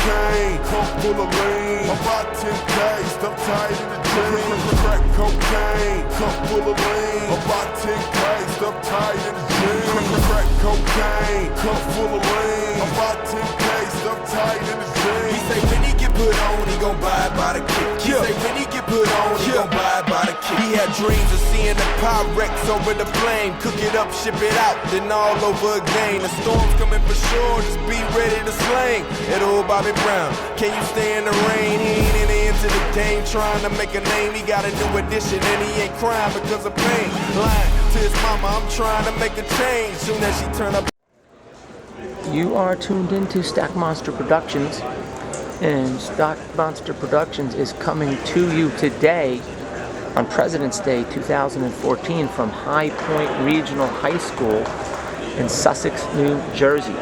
cocaine, pump full of lean. About 10K, stuff tight in the jeans. Crack cocaine, cup full of lean. About 10K, stuff tight in the jeans. Crack cocaine, cup full of lean. About 10K, stuff tight in the jeans. He say when he get put on, he gon' buy it by the kick. He say when he get put on, he gon' buy it by the kick. He had dreams of seeing the Pyrex over the flame. Cook it up, ship it out, then all over again. The storm's coming for sure, just be ready to slang. That old Bobby Brown, can you stay in the rain? He ain't in the end to the game, trying to make a name. He got a new addition and he ain't crying because of pain. Lying to his mama, I'm trying to make a change. Soon as she turn up. You are tuned into Stack Monster Productions, and Stack Monster Productions is coming to you today on President's Day 2014 from High Point Regional High School in Sussex, New Jersey,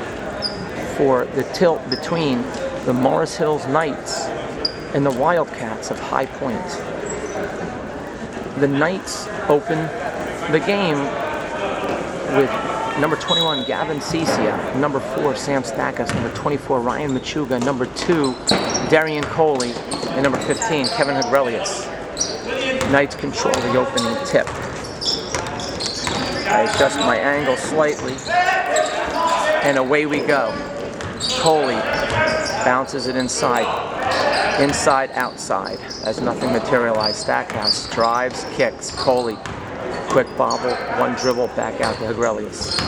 for the tilt between the Morris Hills Knights and the Wildcats of High Point. The Knights open the game with number 21, Gavin Cecia, number 4, Sam Stackas, number 24, Ryan Machuga, number 2, Darian Coley, and number 15, Kevin Agrelius. Knights control the opening tip. I adjust my angle slightly, and away we go. Coley bounces it inside, outside, as nothing materialized. Stackhouse drives, kicks, Coley. Quick bobble, one dribble, back out to Agrelius.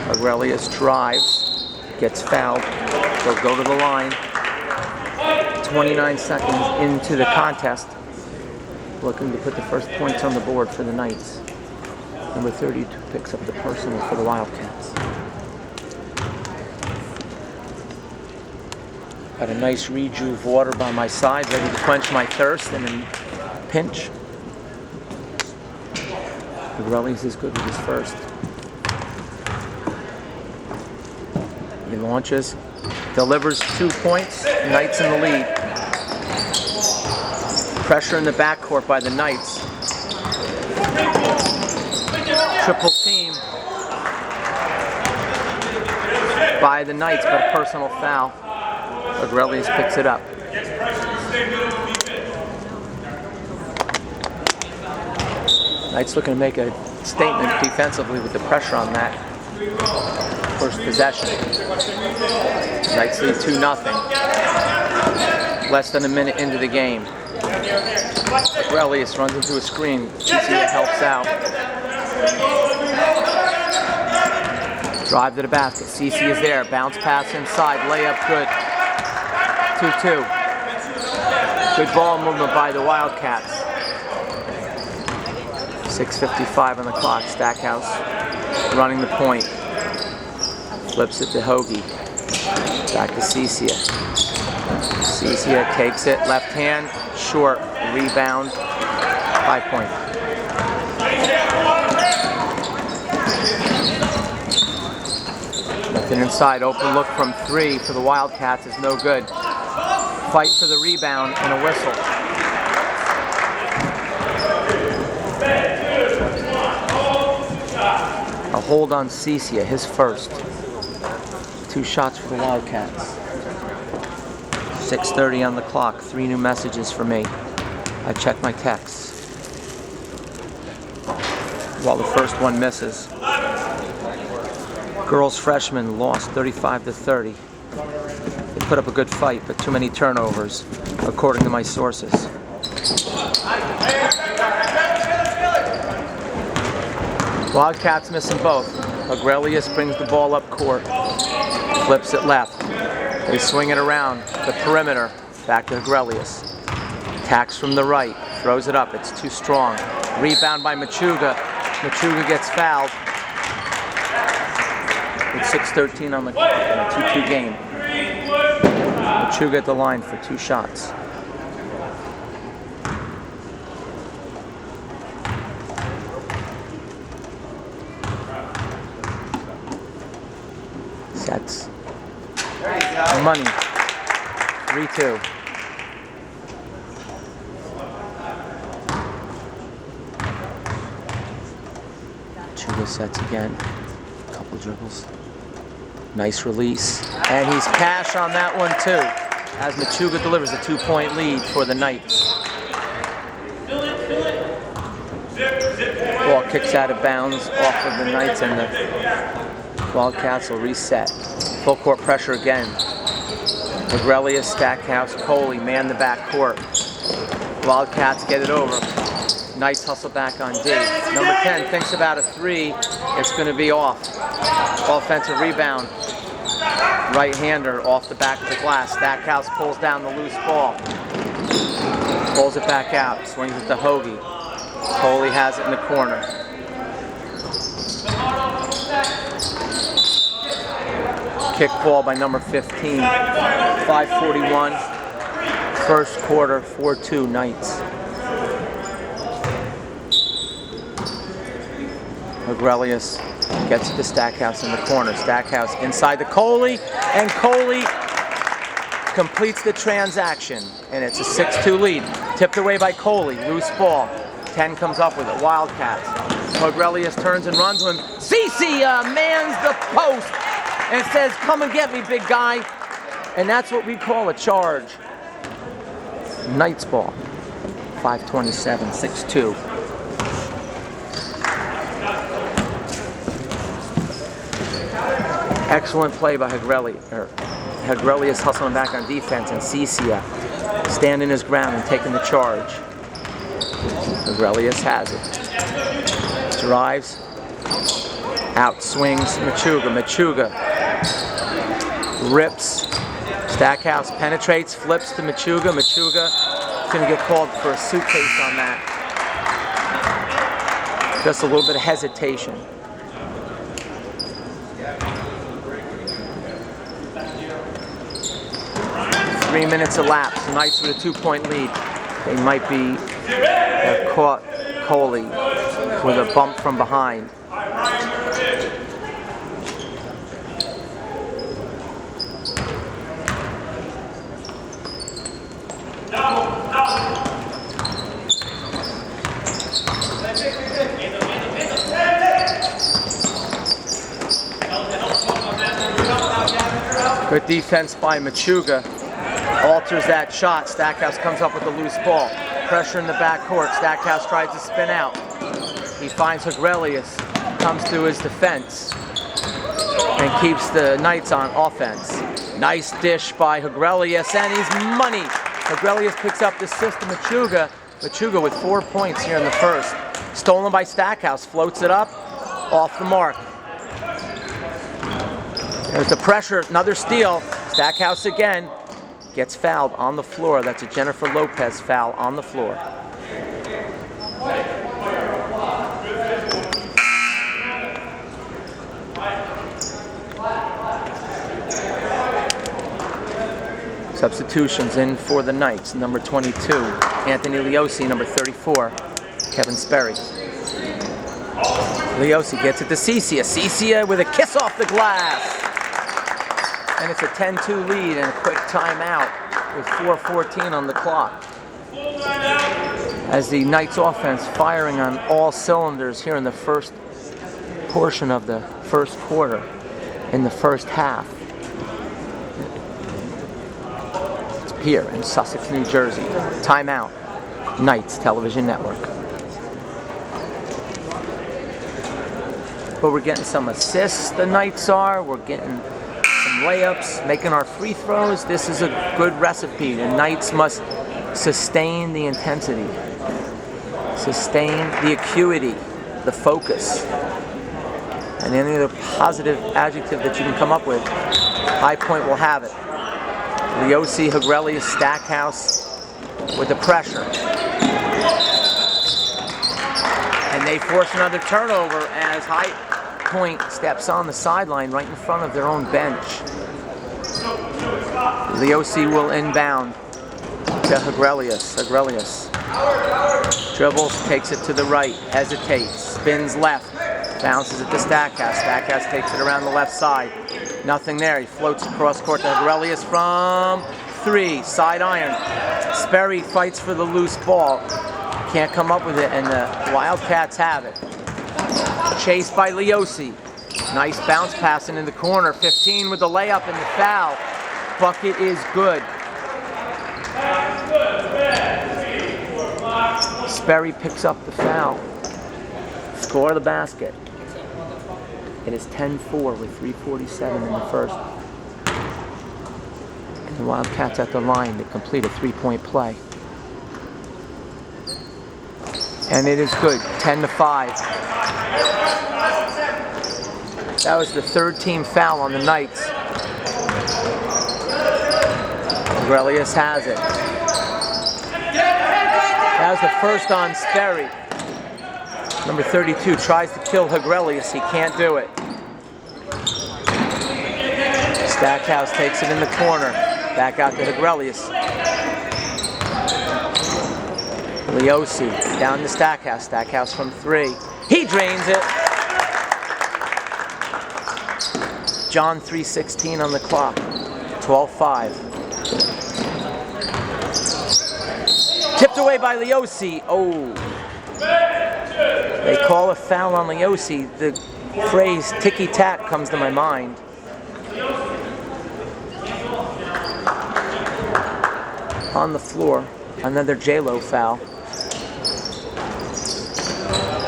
Agrelius drives, gets fouled, will go to the line. 29 seconds into the contest, looking to put the first points on the board for the Knights. Number 32 picks up the personal for the Wildcats. Got a nice Rejuve water by my side, ready to quench my thirst in a pinch. Agrelius is good with his first. He launches, delivers 2 points, Knights in the lead. Pressure in the backcourt by the Knights. Triple team by the Knights, but a personal foul. Agrelius picks it up. Knights looking to make a statement defensively with the pressure on that first possession. Knights lead 2-0. Less than a minute into the game. Agrelius runs into a screen. Cecia helps out. Drive to the basket. Cecia is there. Bounce pass inside. Layup good. 2-2. Good ball movement by the Wildcats. 6:55 on the clock. Stackhouse running the point. Flips it to Hoagie. Back to Cecia. Cecia takes it. Left hand. Short. Rebound. 5 point. Nothing inside. Open look from 3 for the Wildcats is no good. Fight for the rebound and a whistle. A hold on Cecia, his first. 2 shots for the Wildcats. 6:30 on the clock. 3 new messages for me. I check my texts. While the first one misses. Girls freshmen lost 35-30. They put up a good fight, but too many turnovers, according to my sources. Wildcats missing both. Agrelius brings the ball up court, flips it left. They swing it around the perimeter, back to Agrelius. Attacks from the right, throws it up, it's too strong. Rebound by Machuga. Machuga gets fouled. With 6:13 on the clock in a 2-2 game. Machuga at the line for 2 shots. Sets. Money. 3-2. Machuga sets again. Couple dribbles. Nice release. And he's cash on that one too, as Machuga delivers a 2-point lead for the Knights. Ball kicks out of bounds off of the Knights, and the Wildcats will reset. Full court pressure again. Agrelius, Stackhouse, Coley man the back court. Wildcats get it over. Knights hustle back on D. Number 10 thinks about a three. It's going to be off. Offensive rebound. Right-hander off the back of the glass. Stackhouse pulls down the loose ball. Pulls it back out. Swings it to Hoagie. Coley has it in the corner. Kick ball by number 15. 5:41. First quarter, 4-2 Knights. Agrelius gets it to Stackhouse in the corner. Stackhouse inside the Coley, and Coley completes the transaction, and it's a 6-2 lead. Tipped away by Coley, loose ball. 10 comes up with it, Wildcats. Agrelius turns and runs with him. Cece mans the post and says, "Come and get me, big guy." And that's what we call a charge. Knights ball. 5:27, 6-2. Excellent play by Agrelius hustling back on defense, and Cece standing his ground and taking the charge. Agrelius has it. Drives. Out swings Machuga. Machuga rips. Stackhouse penetrates, flips to Machuga. Machuga is going to get called for a suitcase on that. Just a little bit of hesitation. Three minutes elapsed. Knights with a 2-point lead. They might be caught Coley with a bump from behind. Good defense by Machuga. Alters that shot. Stackhouse comes up with a loose ball. Pressure in the backcourt. Stackhouse tries to spin out. He finds Agrelius, comes to his defense, and keeps the Knights on offense. Nice dish by Agrelius, and he's money. Agrelius picks up the assist to Machuga. Machuga with 4 points here in the first. Stolen by Stackhouse. Floats it up. Off the mark. There's the pressure. Another steal. Stackhouse again. Gets fouled on the floor. That's a Jennifer Lopez foul on the floor. Substitutions in for the Knights. Number 22, Anthony Leosi. Number 34, Kevin Sperry. Leosi gets it to Cece. Cece with a kiss off the glass. And it's a 10-2 lead and a quick timeout with 4:14 on the clock. As the Knights offense firing on all cylinders here in the first portion of the first quarter, in the first half. It's here in Sussex, New Jersey. Timeout. Knights Television Network. But we're getting some assists, the Knights are. We're getting some layups, making our free throws. This is a good recipe. The Knights must sustain the intensity, sustain the acuity, the focus, and any other positive adjective that you can come up with. High Point will have it. Leosi, Agrelius, Stackhouse with the pressure. And they force another turnover as High Point steps on the sideline right in front of their own bench. Leosi will inbound to Agrelius. Agrelius dribbles, takes it to the right, hesitates, spins left, bounces it to Stackhouse. Stackhouse takes it around the left side. Nothing there. He floats across court to Agrelius from three, side iron. Sperry fights for the loose ball. Can't come up with it, and the Wildcats have it. Chased by Leosi. Nice bounce pass into the corner. 15 with the layup and the foul. Bucket is good. Sperry picks up the foul. Score the basket. It is 10-4 with 3:47 in the first. And the Wildcats at the line to complete a 3-point play. And it is good, 10-5. That was the third team foul on the Knights. Grelius has it. That was the first on Sperry. Number 32 tries to kill Hegrelius. He can't do it. Stackhouse takes it in the corner. Back out to Hegrelius. Leosi down to Stackhouse. Stackhouse from 3. He drains it. John 3:16 on the clock. 12-5. Tipped away by Leosi. Oh. They call a foul on Leosi. The phrase ticky-tack comes to my mind. On the floor, another J-Lo foul.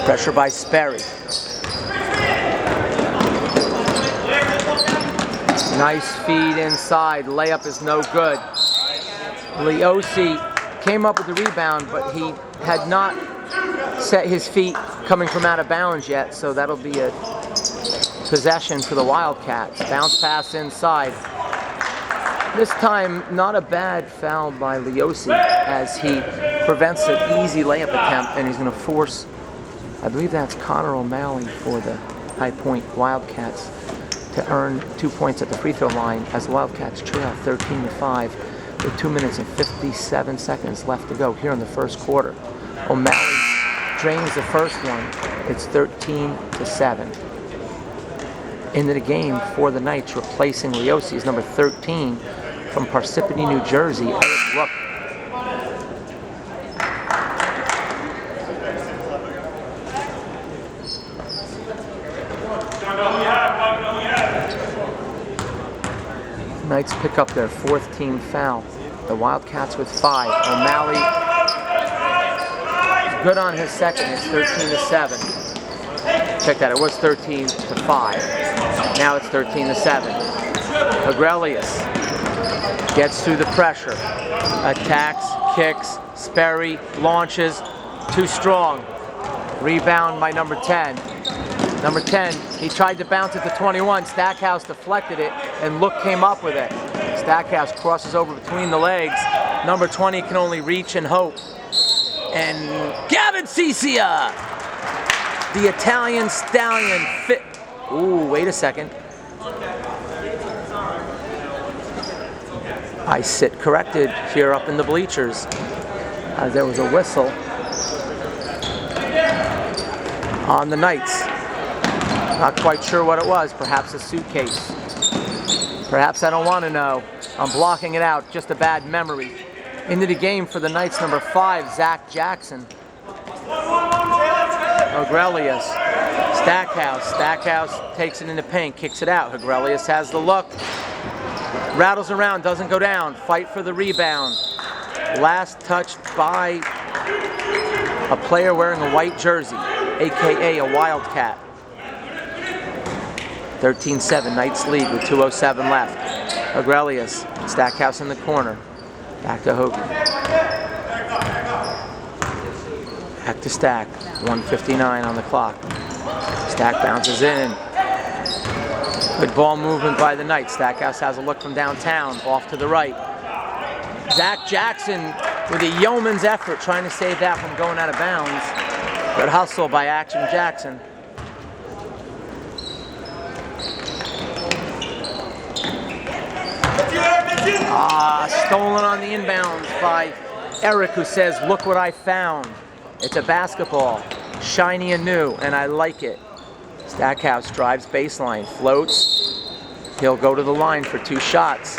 Pressure by Sperry. Nice feed inside. Layup is no good. Leosi came up with the rebound, but he had not set his feet coming from out of bounds yet, so that'll be a possession for the Wildcats. Bounce pass inside. This time, not a bad foul by Leosi as he prevents an easy layup attempt, and he's going to force, I believe that's Connor O'Malley for the High Point Wildcats, to earn 2 points at the free throw line as the Wildcats trail 13-5 with 2 minutes and 57 seconds left to go here in the first quarter. O'Malley drains the first one. It's 13-7. Into the game for the Knights, replacing Leosi is number 13 from Parsippany, New Jersey, Eric Rook. Knights pick up their 4th team foul. The Wildcats with 5. O'Malley good on his second. It's 13-7. Check that. It was 13-5. Now it's 13-7. Hegrelius gets through the pressure. Attacks, kicks, Sperry launches. Too strong. Rebound by number 10. Number 10, he tried to bounce it to 21. Stackhouse deflected it, and Look came up with it. Stackhouse crosses over between the legs. Number 20 can only reach and hope. And Gavin Cicia, the Italian stallion, fit. Ooh, wait a second. I sit corrected here up in the bleachers. There was a whistle on the Knights. Not quite sure what it was. Perhaps a suitcase. Perhaps I don't want to know. I'm blocking it out. Just a bad memory. Into the game for the Knights, number 5, Zach Jackson. Hegrelius. Stackhouse. Stackhouse takes it in the paint, kicks it out. Hegrelius has the look. Rattles around, doesn't go down. Fight for the rebound. Last touched by a player wearing a white jersey, a.k.a. a Wildcat. 13-7, Knights lead with 2:07 left. Hegrelius, Stackhouse in the corner. Back to Hogan. Back to Stack. 1:59 on the clock. Stack bounces in. Good ball movement by the Knights. Stackhouse has a look from downtown, off to the right. Zach Jackson with a yeoman's effort trying to save that from going out of bounds. Good hustle by Action Jackson. Stolen on the inbounds by Eric, who says, "Look what I found." It's a basketball, shiny and new, and I like it. Stackhouse drives baseline, floats. He'll go to the line for 2 shots.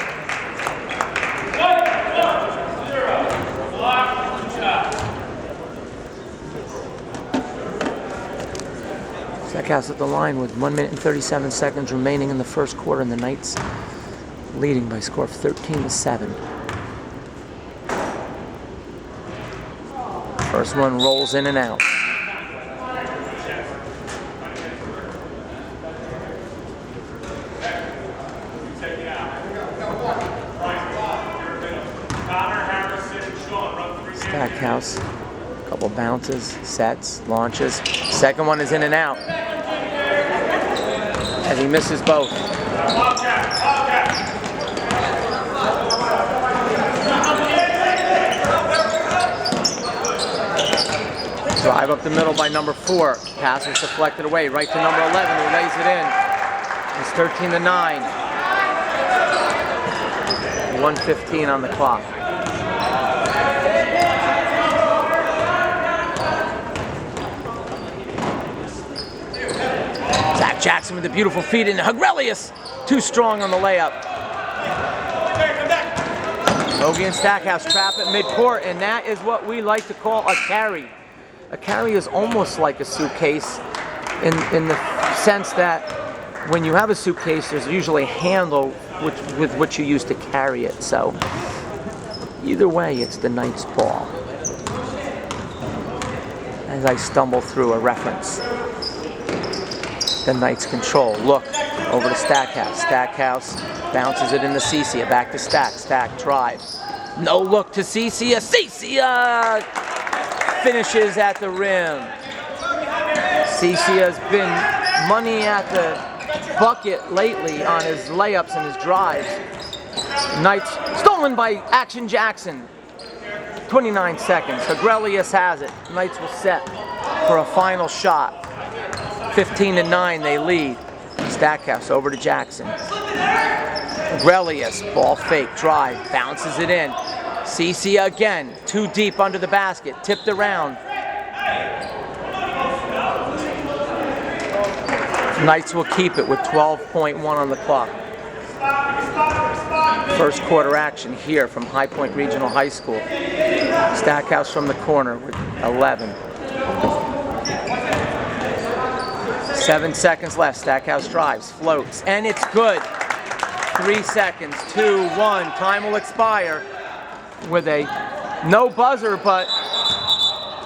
Stackhouse at the line with 1 minute and 37 seconds remaining in the first quarter, and the Knights leading by a score of 13-7. First one rolls in and out. Stackhouse, couple bounces, sets, launches. Second one is in and out as he misses both. Drive up the middle by number 4. Pass is deflected away right to number 11 who lays it in. It's 13-9. 1:15 on the clock. Zach Jackson with the beautiful feed in. Hegrelius too strong on the layup. Logie and Stackhouse trap at midcourt, and that is what we like to call a carry. A carry is almost like a suitcase in the sense that when you have a suitcase, there's usually a handle with which you use to carry it. So either way, it's the Knights' ball. As I stumble through a reference. The Knights control. Look over to Stackhouse. Stackhouse bounces it into Cicia. Back to Stack. Stack drive. No look to Cicia. Cicia finishes at the rim. Cicia's been money at the bucket lately on his layups and his drives. Knights stolen by Action Jackson. 29 seconds. Hegrelius has it. Knights will set for a final shot. 15-9, they lead. Stackhouse over to Jackson. Hegrelius, ball fake, drive, bounces it in. Cicia again, too deep under the basket, tipped around. Knights will keep it with 12.1 on the clock. First quarter action here from High Point Regional High School. Stackhouse from the corner with 11. 7 seconds left. Stackhouse drives, floats, and it's good. 3 seconds, 2, 1. Time will expire with a no buzzer, but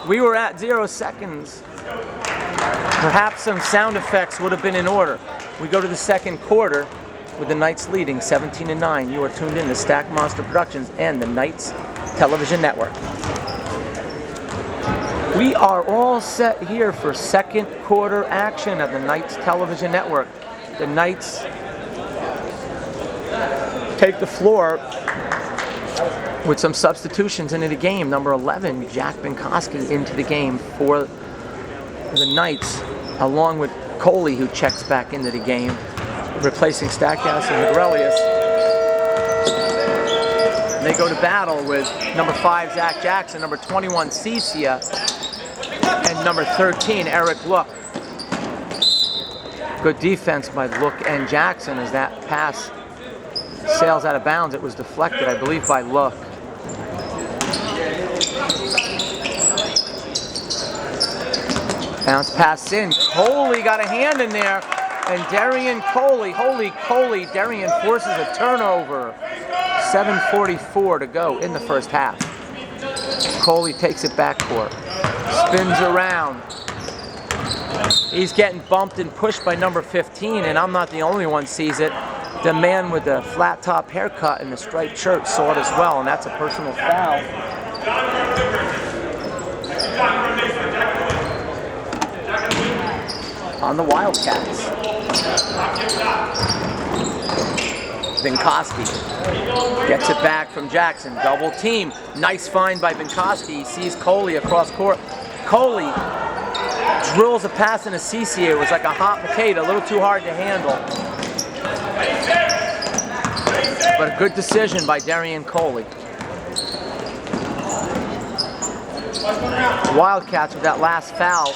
we were at 0 seconds. Perhaps some sound effects would have been in order. We go to the second quarter with the Knights leading 17-9. You are tuned in to Stack Monster Productions and the Knights Television Network. We are all set here for second quarter action of the Knights Television Network. The Knights take the floor with some substitutions into the game. Number 11, Jack Benkoski into the game for the Knights, along with Coley, who checks back into the game, replacing Stackhouse and Hegrelius. They go to battle with number 5, Zach Jackson, number 21, Cicia, and number 13, Eric Look. Good defense by Look and Jackson as that pass sails out of bounds. It was deflected, I believe, by Look. Bounce pass in. Coley got a hand in there. And Darian Coley, holy Coley, Darian forces a turnover. 7:44 to go in the first half. Coley takes it backcourt. Spins around. He's getting bumped and pushed by number 15, and I'm not the only one sees it. The man with the flat top haircut and the striped shirt saw it as well, and that's a personal foul. On the Wildcats. Benkoski gets it back from Jackson. Double team. Nice find by Benkoski. He sees Coley across court. Coley drills a pass into Cicia. It was like a hot potato, a little too hard to handle. But a good decision by Darian Coley. Wildcats with that last foul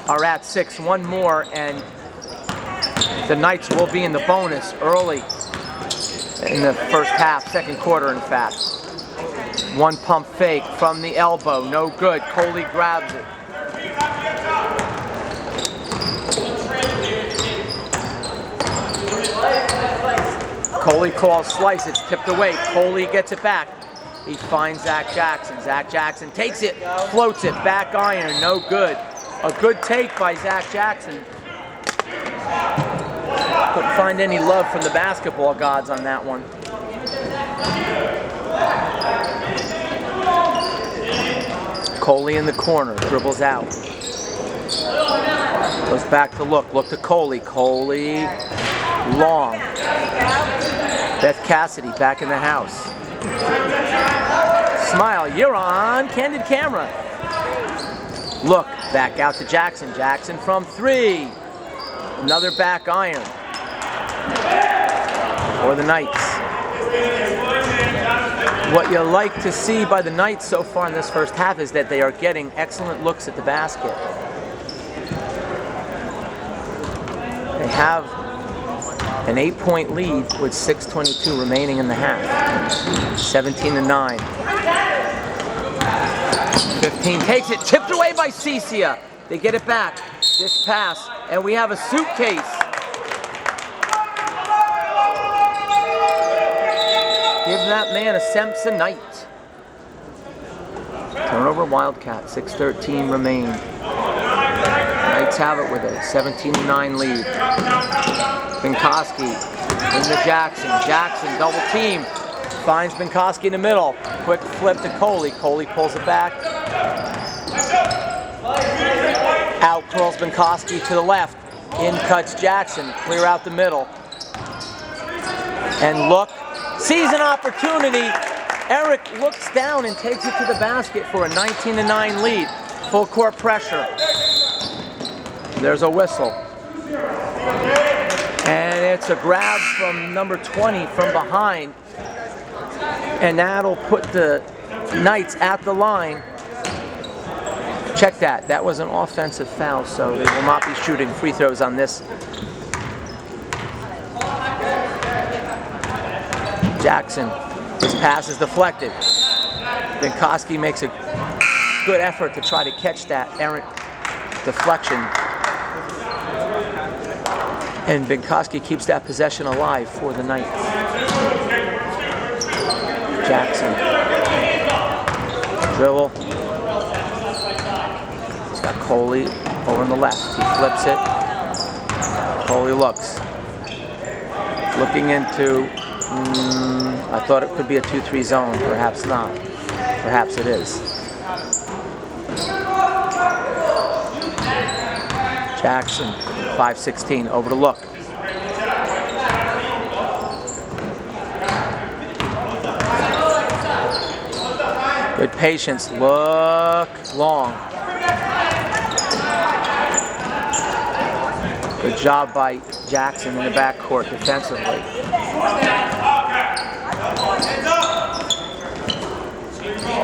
are at 6. One more, and the Knights will be in the bonus early in the first half, second quarter, in fact. One pump fake from the elbow, no good. Coley grabs it. Coley calls slice, it's tipped away. Coley gets it back. He finds Zach Jackson. Zach Jackson takes it, floats it, back iron, no good. A good take by Zach Jackson. Couldn't find any love from the basketball gods on that one. Coley in the corner, dribbles out. Goes back to look to Coley. Coley, long. Beth Cassidy back in the house. Smile, you're on candid camera. Look, back out to Jackson. Jackson from 3. Another back iron for the Knights. What you like to see by the Knights so far in this first half is that they are getting excellent looks at the basket. They have an 8-point lead with 6:22 remaining in the half. 17-9. 15 takes it, tipped away by Cecia. They get it back. This pass, and we have a suitcase. Give that man a Samsonite. Turnover Wildcat, 6:13 remain. Knights have it with a 17-9 lead. Binkowski into Jackson. Jackson double team. Finds Binkowski in the middle. Quick flip to Coley. Coley pulls it back. Out curls Binkowski to the left. In cuts Jackson. Clear out the middle. And look. Sees an opportunity. Eric looks down and takes it to the basket for a 19-9 lead. Full court pressure. There's a whistle. And it's a grab from number 20 from behind. And that'll put the Knights at the line. Check that. That was an offensive foul, so they will not be shooting free throws on this. Jackson, his pass is deflected. Binkowski makes a good effort to try to catch that errant deflection. And Binkowski keeps that possession alive for the Knights. Jackson. Dribble. He's got Coley over on the left. He flips it. Coley looks. Looking into, I thought it could be a 2-3 zone. Perhaps not. Perhaps it is. Jackson, 5-16, over to look. Good patience, look long. Good job by Jackson in the backcourt defensively.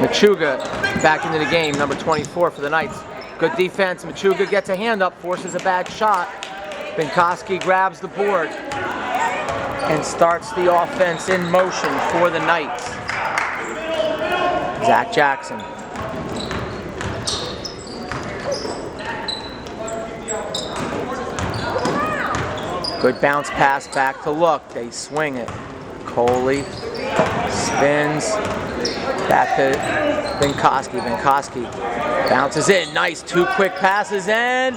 Machuga back into the game, number 24 for the Knights. Good defense. Machuga gets a hand up, forces a bad shot. Binkowski grabs the board and starts the offense in motion for the Knights. Zach Jackson. Good bounce pass back to look. They swing it. Coley spins. Back to Binkowski. Binkowski bounces in. Nice 2 quick passes and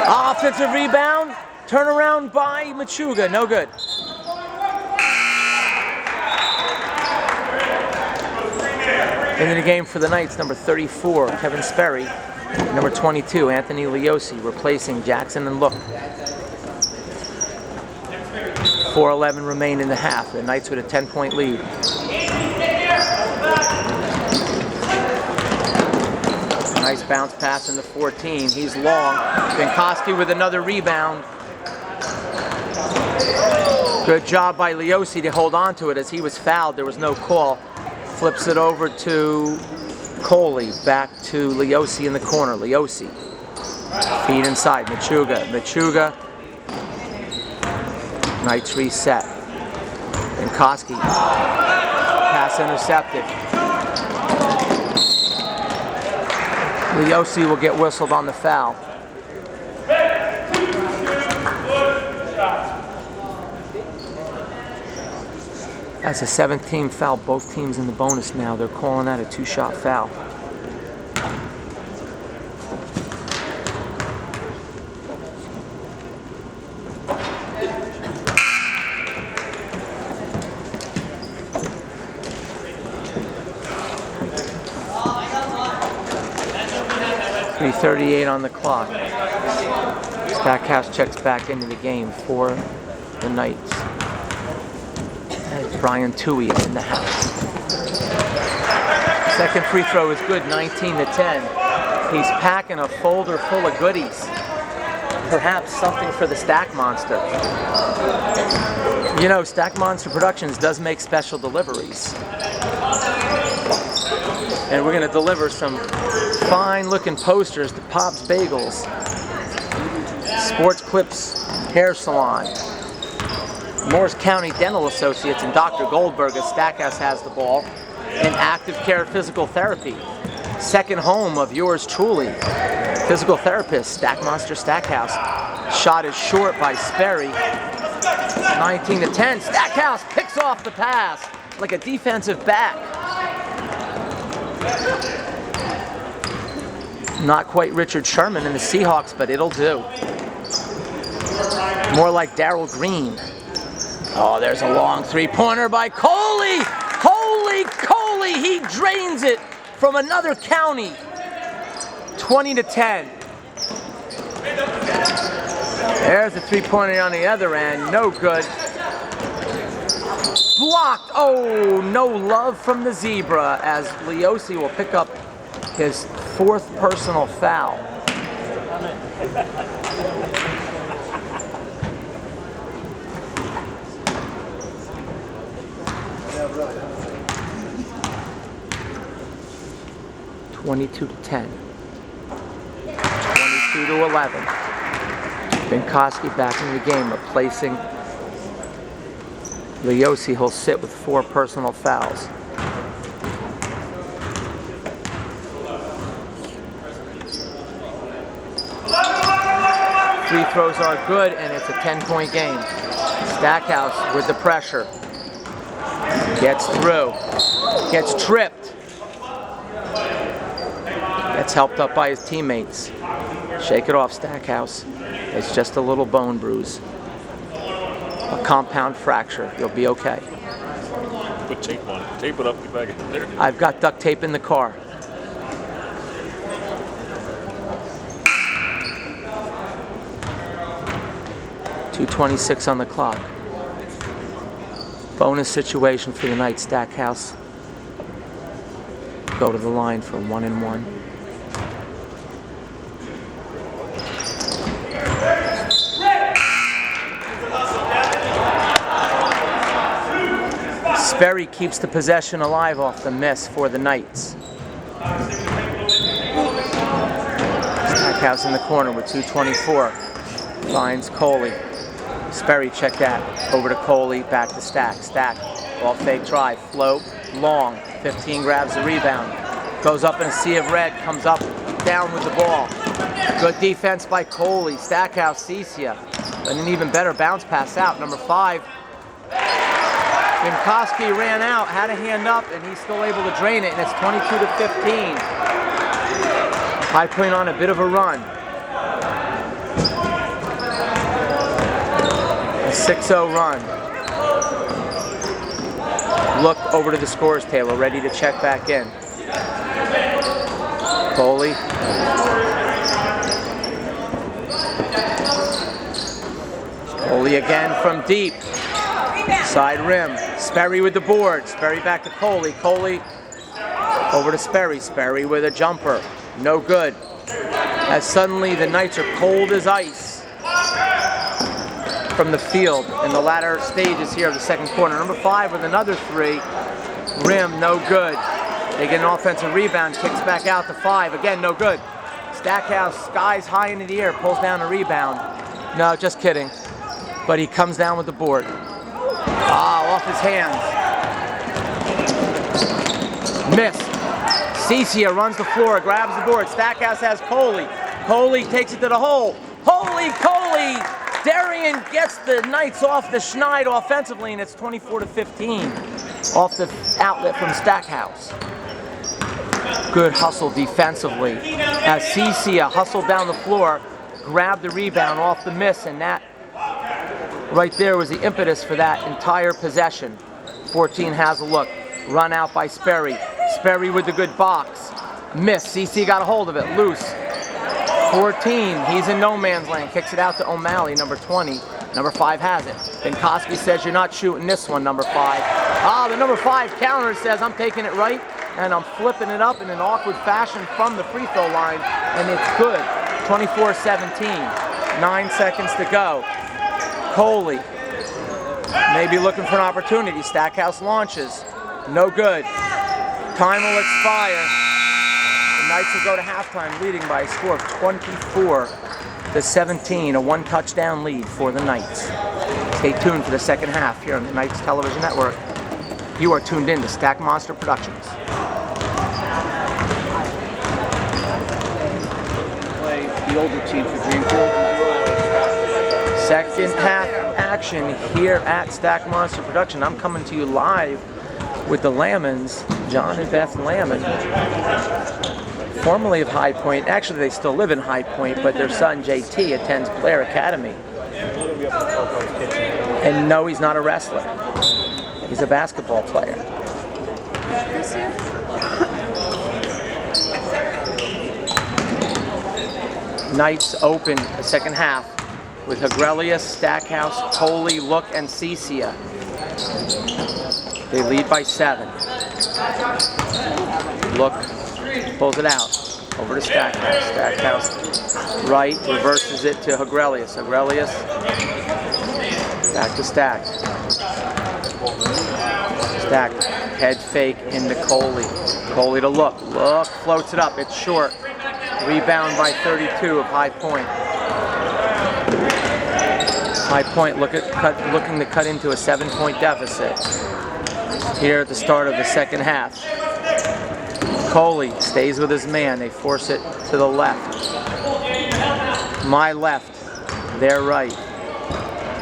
offensive rebound. Turnaround by Machuga. No good. Into the game for the Knights, number 34, Kevin Sperry. Number 22, Anthony Leosi, replacing Jackson and Look. 4:11 remain in the half. The Knights with a 10-point lead. Nice bounce pass into 14. He's long. Binkowski with another rebound. Good job by Leosi to hold on to it as he was fouled. There was no call. Flips it over to Coley. Back to Leosi in the corner. Leosi. Feed inside. Machuga. Machuga. Knights reset. Binkowski. Pass intercepted. Leosi will get whistled on the foul. As a 7th team foul, both teams in the bonus now. They're calling that a 2-shot foul. .38 on the clock. Stackhouse checks back into the game for the Knights. As Brian Toohey is in the house. Second free throw is good, 19-10. He's packing a folder full of goodies. Perhaps something for the Stack Monster. You know, Stack Monster Productions does make special deliveries. And we're going to deliver some fine-looking posters to Pop's Bagels, Sports Clips Hair Salon, Morris County Dental Associates, and Dr. Goldberg as Stackhouse has the ball, and Active Care Physical Therapy, second home of yours truly, physical therapist, Stack Monster Stackhouse. Shot is short by Sperry. 19-10. Stackhouse picks off the pass like a defensive back. Not quite Richard Sherman in the Seahawks, but it'll do. More like Darryl Green. Oh, there's a long three-pointer by Coley. Holy Coley, he drains it from another county. 20-10. There's a three-pointer on the other end, no good. Blocked. Oh, no love from the Zebra as Leosi will pick up his 4th personal foul. (22-10). 22-11. Benkoski back in the game, replacing Leosi. He'll sit with 4 personal fouls. Free throws are good, and it's a 10-point game. Stackhouse with the pressure. Gets through. Gets tripped. Gets helped up by his teammates. Shake it off, Stackhouse. It's just a little bone bruise. A compound fracture. You'll be okay. Put tape on it. Tape it up, get back in there. I've got duct tape in the car. .226 on the clock. Bonus situation for the Knights. Stackhouse go to the line for 1-1. Sperry keeps the possession alive off the miss for the Knights. Stackhouse in the corner with 2:24. Finds Coley. Sperry check that. Over to Coley, back to Stack. Stack, off fake drive, float, long. 15 grabs the rebound. Goes up in a sea of red, comes up, down with the ball. Good defense by Coley. Stackhouse sees ya. And an even better bounce pass out. Number 5. Benkoski ran out, had a hand up, and he's still able to drain it, and it's 22-15. High Point on a bit of a run. A 6-0 run. Look over to the scores table, ready to check back in. Coley. Coley again from deep. Side rim. Sperry with the board. Sperry back to Coley. Coley over to Sperry. Sperry with a jumper. No good. As suddenly the Knights are cold as ice from the field in the latter stages here of the second quarter. Number 5 with another 3. Rim, no good. They get an offensive rebound. Kicks back out to 5. Again, no good. Stackhouse skies high into the air. Pulls down a rebound. No, just kidding. But he comes down with the board. Ah, off his hands. Missed. Cecia runs the floor, grabs the board. Stackhouse has Coley. Coley takes it to the hole. Holy Coley Darian gets the Knights off the schneid offensively, and it's 24-15 off the outlet from Stackhouse. Good hustle defensively as Cicia hustled down the floor, grabbed the rebound off the miss, and that right there was the impetus for that entire possession. 14 has a look. Run out by Sperry. Sperry with the good box. Miss. CC got a hold of it. Loose. 14. He's in no man's land. Kicks it out to O'Malley, number 20. Number 5 has it. Then Koski says, you're not shooting this one, number 5. The number 5 counter says, I'm taking it right, and I'm flipping it up in an awkward fashion from the free throw line, and it's good. 24-17. 9 seconds to go. Coley maybe looking for an opportunity. Stackhouse launches. No good. Time will expire. The Knights will go to halftime leading by a score of 24-17, a 1-touchdown lead for the Knights. Stay tuned for the second half here on the Knights Television Network. You are tuned in to Stack Monster Productions. Play the older team for Greenfield. Second half action here at Stack Monster Production. I'm coming to you live with the Lamans, John and Beth Lamon, formerly of High Point. Actually, they still live in High Point, but their son JT attends Blair Academy. And no, he's not a wrestler. He's a basketball player. Knights open the second half with Hagrelius, Stackhouse, Coley, Look, and Cicia. They lead by 7. Look pulls it out. Over to Stackhouse. Stackhouse right, reverses it to Hagrelius. Hagrelius back to Stack. Stack, head fake into Coley. Coley to Look. Look floats it up. It's short. Rebound by 32 of High Point. High Point looking to cut into a 7-point deficit here at the start of the second half. Coley stays with his man. They force it to the left. My left, their right.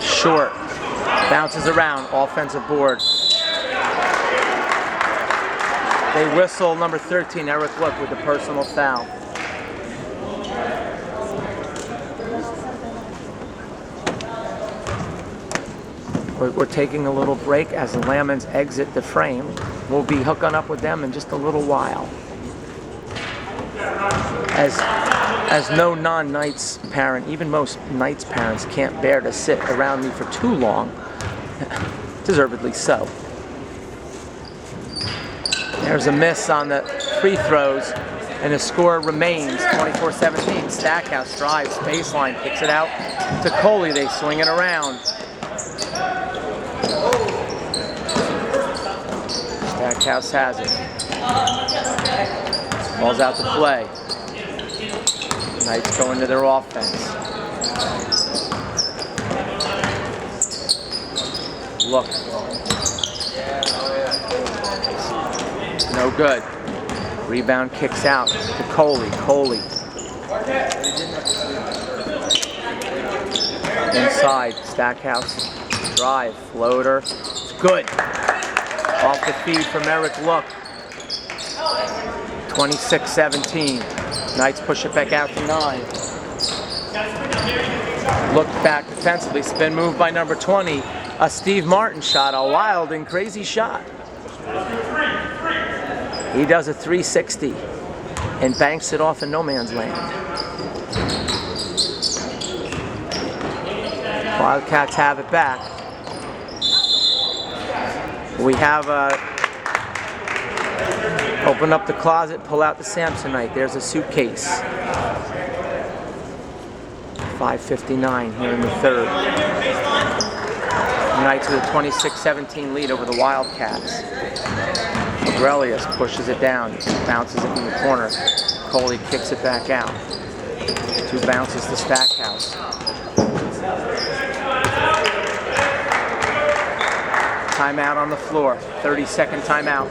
Short. Bounces around. Offensive board. They whistle number 13, Eric Look, with the personal foul. We're taking a little break as the Lamans exit the frame. We'll be hooking up with them in just a little while. As no non-Knights parent, even most Knights parents can't bear to sit around me for too long, deservedly so. There's a miss on the free throws, and the score remains 24-17. Stackhouse drives baseline, kicks it out to Coley. They swing it around. Stackhouse has it. Ball's out to play. Knights go into their offense. Look. No good. Rebound kicks out to Coley. Coley. Inside. Stackhouse. Drive. Floater. It's good. Off the feed from Eric Look. 26-17. Knights push it back out to 9. Look back defensively. Spin move by number 20. A Steve Martin shot. A wild and crazy shot. He does a 360 and banks it off in no man's land. Wildcats have it back. We have open up the closet, pull out the Samsonite. There's a suitcase. 5:59 here in the third. Knights with a 26-17 lead over the Wildcats. Aurelius pushes it down, bounces it in the corner. Coley kicks it back out. 2 bounces to Stackhouse. Timeout on the floor, 30-second timeout.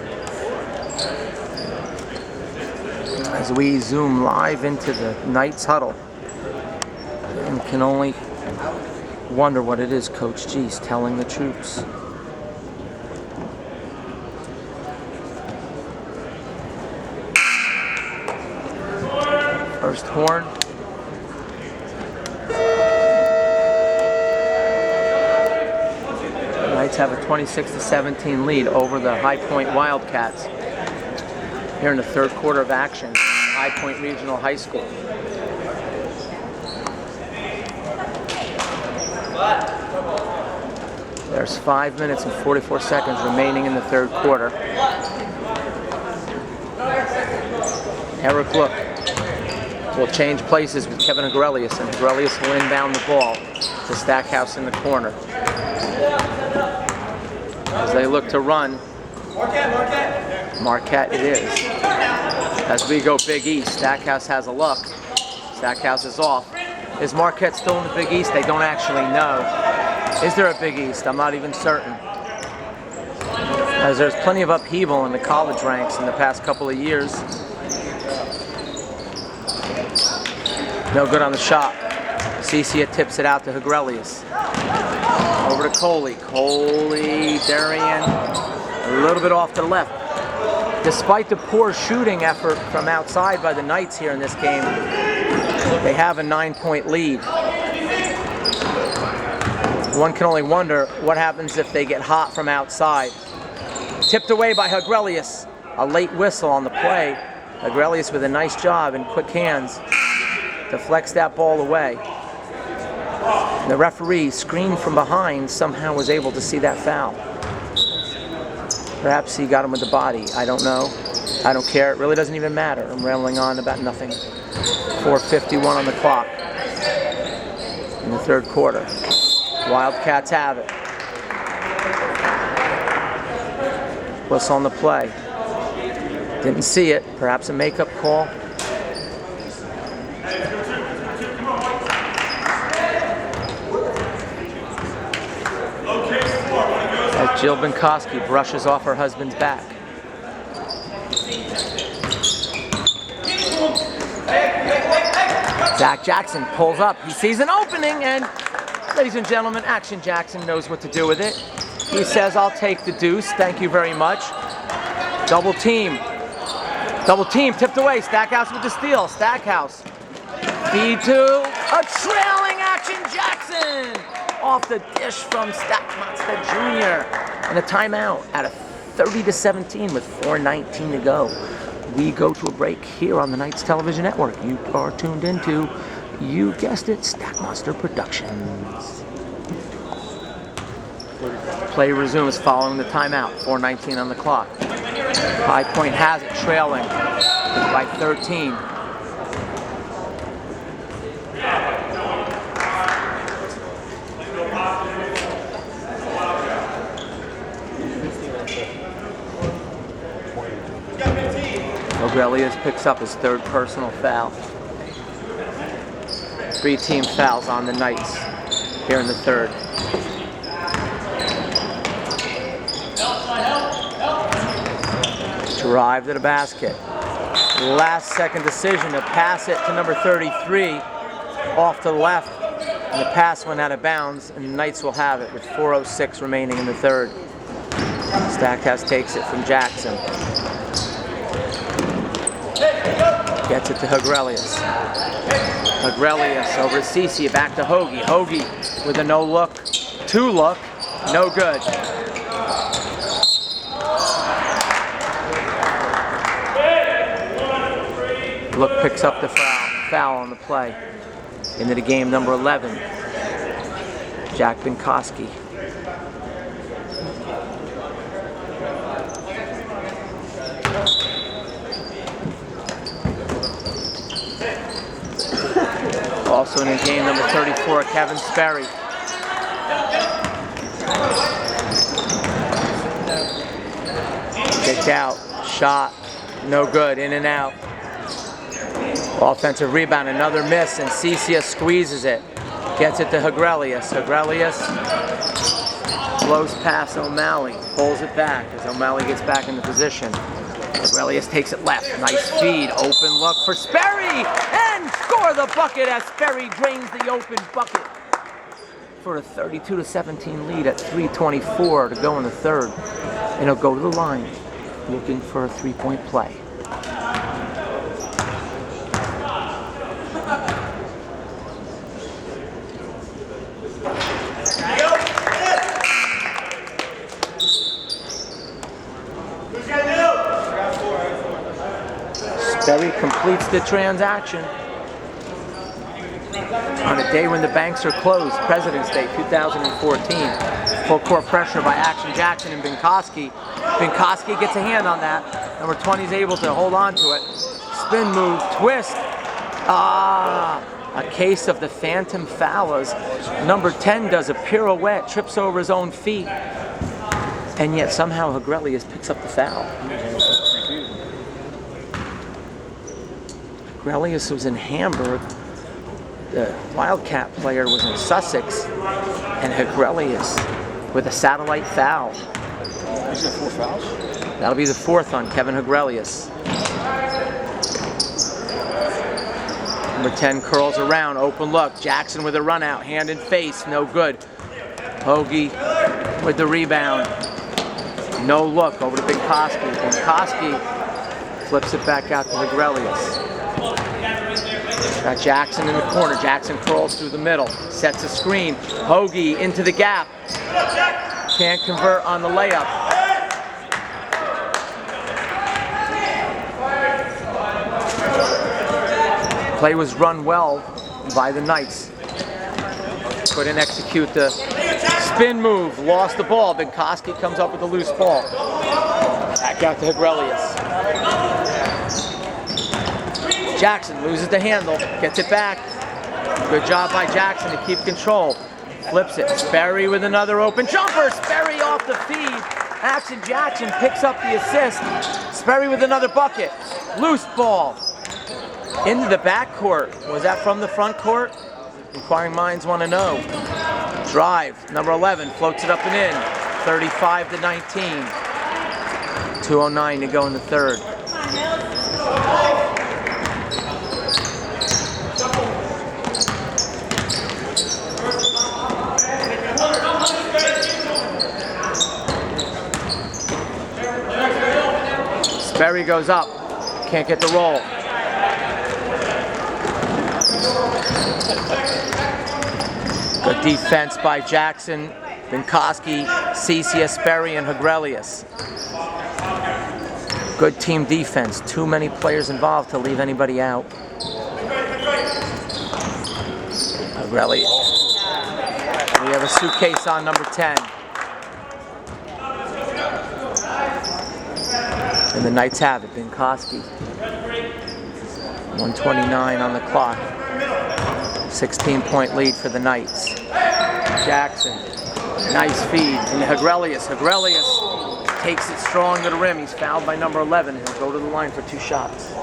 As we zoom live into the Knights huddle, and can only Wonder what it is Coach G's telling the troops. First horn. The Knights have a 26-17 lead over the High Point Wildcats here in the third quarter of action. High Point Regional High School. There's 5 minutes and 44 seconds remaining in the third quarter. Eric Look will change places with Kevin Agrelius, and Agrelius will inbound the ball to Stackhouse in the corner. As they look to run, Marquette it is. As we go Big East, Stackhouse has a look. Stackhouse is off. Is Marquette still in the Big East? They don't actually know. Is there a Big East? I'm not even certain. As there's plenty of upheaval in the college ranks in the past couple of years. No good on the shot. Cicia tips it out to Agrelius. Over to Coley. Coley, Darian, a little bit off to the left. Despite the poor shooting effort from outside by the Knights here in this game, they have a 9-point lead. One can only wonder what happens if they get hot from outside. Tipped away by Agrelius. A late whistle on the play. Agrelius with a nice job and quick hands deflects that ball away. The referee, screened from behind, somehow was able to see that foul. Perhaps he got him with the body. I don't know. I don't care. It really doesn't even matter. I'm rambling on about nothing. 4:51 on the clock in the third quarter. Wildcats have it. Whistle on the play. Didn't see it. Perhaps a makeup call. As Jill Binkowski brushes off her husband's back. Zach Jackson pulls up. He sees an opening, and ladies and gentlemen, Action Jackson knows what to do with it. He says, I'll take the deuce. Thank you very much. Double team. Double team tipped away. Stackhouse with the steal. Stackhouse. Feed to a trailing Action Jackson. Off the dish from Stackmonster Jr. And a timeout at a 30-17 with 4:19 to go. We go to a break here on the Knights Television Network. You are tuned into, you guessed it, Stackmonster Productions. Play resumes following the timeout. 4:19 on the clock. High Point has it, trailing by 13. Agrelius picks up his third personal foul. 3 team fouls on the Knights here in the third. Drive to the basket. Last second decision to pass it to number 33 off to the left. And the pass went out of bounds, and the Knights will have it with 4:06 remaining in the third. Stackhouse takes it from Jackson. Gets it to Agrelius. Agrelius over to Cicia, back to Hoagie. Hoagie with a no look, 2 look, no good. Look picks up the foul on the play. Into the game, number 11, Jack Binkowski. Also in the game, number 34, Kevin Sperry. Kicked out, shot, no good, in and out. Offensive rebound, another miss, and Cicia squeezes it. Gets it to Agrelius. Agrelius blows past O'Malley, pulls it back as O'Malley gets back into position. Agrelius takes it left. Nice feed. Open look for Sperry. And score the bucket as Sperry drains the open bucket. for a 32-17 lead at 3:24 to go in the third. And he'll go to the line looking for a three-point play. Sperry completes the transaction. On a day when the banks are closed, President's Day 2014. Full court pressure by Action Jackson and Binkowski. Binkowski gets a hand on that. Number 20 is able to hold on to it. Spin move, twist. A case of the phantom foul as number 10 does a pirouette, trips over his own feet, and yet somehow Hegrelius picks up the foul. Hegrelius was in Hamburg. The Wildcat player was in Sussex, and Hegrelius with a satellite foul. Is it 4 fouls? That'll be the fourth on Kevin Hegrelius. Number 10 curls around, open look. Jackson with a run out, hand and face, no good. Hoagie with the rebound. No look, over to Binkowski. Binkowski flips it back out to Hegrelius. Got Jackson in the corner. Jackson crawls through the middle, sets a screen. Hoagie into the gap. Can't convert on the layup. Play was run well by the Knights. Couldn't execute the spin move. Lost the ball. Binkowski comes up with a loose ball. Back out to Hegrelius. Jackson loses the handle, gets it back. Good job by Jackson to keep control. Flips it. Sperry with another open jumper. Sperry off the feed. Action Jackson picks up the assist. Sperry with another bucket. Loose ball. Into the backcourt. Was that from the front court? Inquiring minds want to know. Drive. Number 11 floats it up and in. 35-19. 2:09 to go in the third. Sperry goes up, can't get the roll. Good defense by Jackson, Binkowski, Cecia, Sperry, and Hegrelius. Good team defense, too many players involved to leave anybody out. Hegrelius. We have a suitcase on number 10. And the Knights have it. Binkowski. 1:29 on the clock. 16-point lead for the Knights. Jackson. Nice feed. And Hegrelius. Hegrelius takes it strong to the rim. He's fouled by number 11. He'll go to the line for 2 shots.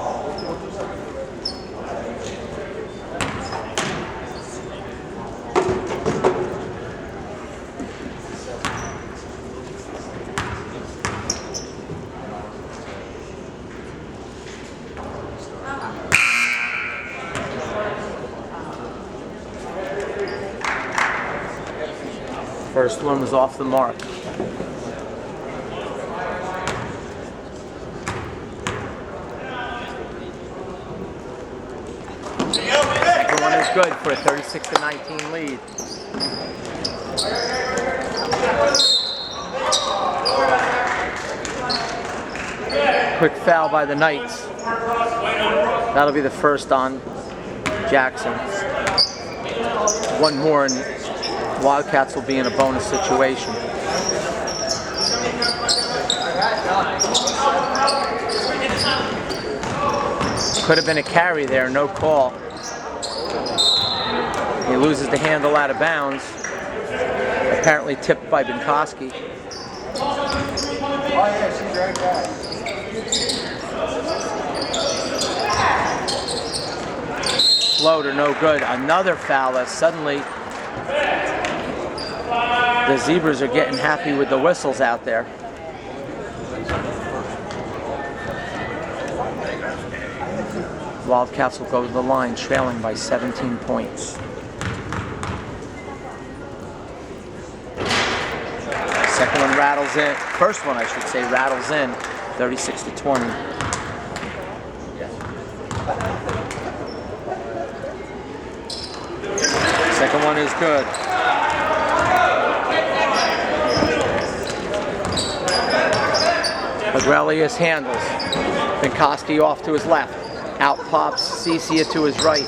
First one was off the mark. Second one is good for a 36-19 lead. Quick foul by the Knights. That'll be the first on Jackson. One more and Wildcats will be in a bonus situation. Could have been a carry there, no call. He loses the handle out of bounds. Apparently tipped by Binkowski. Floater, no good. Another foul as suddenly the Zebras are getting happy with the whistles out there. Wildcats will go to the line trailing by 17 points. Second one rattles in. First one, I should say, rattles in. 36-20. Second one is good. Agrelius handles. Vinkoski off to his left. Out pops Cicia to his right.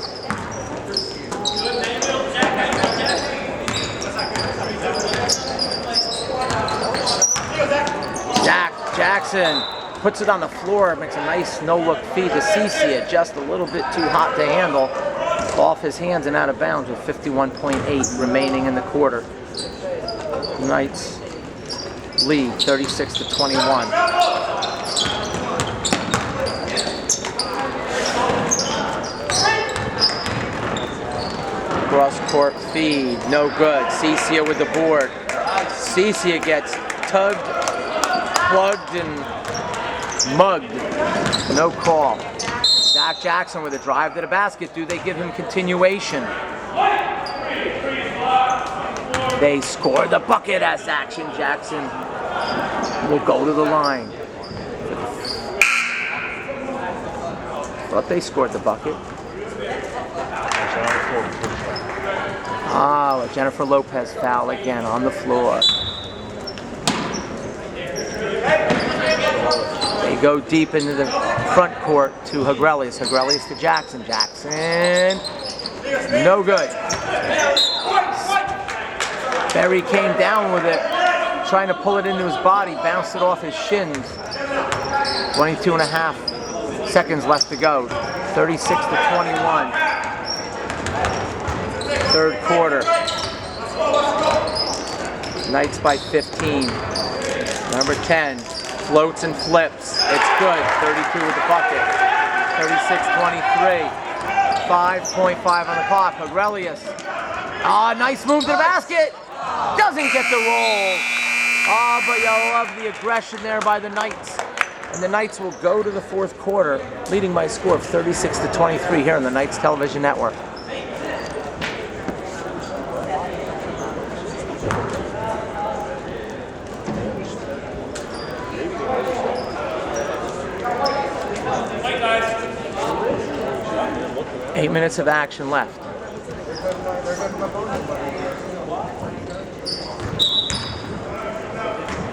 Jackson puts it on the floor, makes a nice no-look feed to Cicia, just a little bit too hot to handle. Off his hands and out of bounds with 51.8 remaining in the quarter. Knights lead 36-21. Cross-court feed, no good. Cicia with the board. Cicia gets tugged, plugged, and mugged. No call. Zach Jackson with a drive to the basket. Do they give him continuation? They score the bucket as Action Jackson will go to the line. Thought they scored the bucket. Ah, Jennifer Lopez foul again on the floor. They go deep into the front court to Agrelius. Agrelius to Jackson. Jackson, no good. Berry came down with it, trying to pull it into his body, bounced it off his shins. 22.5 seconds left to go. 36-21. Third quarter. Knights by 15. Number 10 floats and flips. It's good. 32 with the bucket. 36-23. 5.5 on the clock. Agrelius. Ah, nice move to the basket. Doesn't get the roll. Ah, but you love the aggression there by the Knights. And the Knights will go to the fourth quarter, leading by a score of 36-23 here on the Knights Television Network. Eight minutes of action left.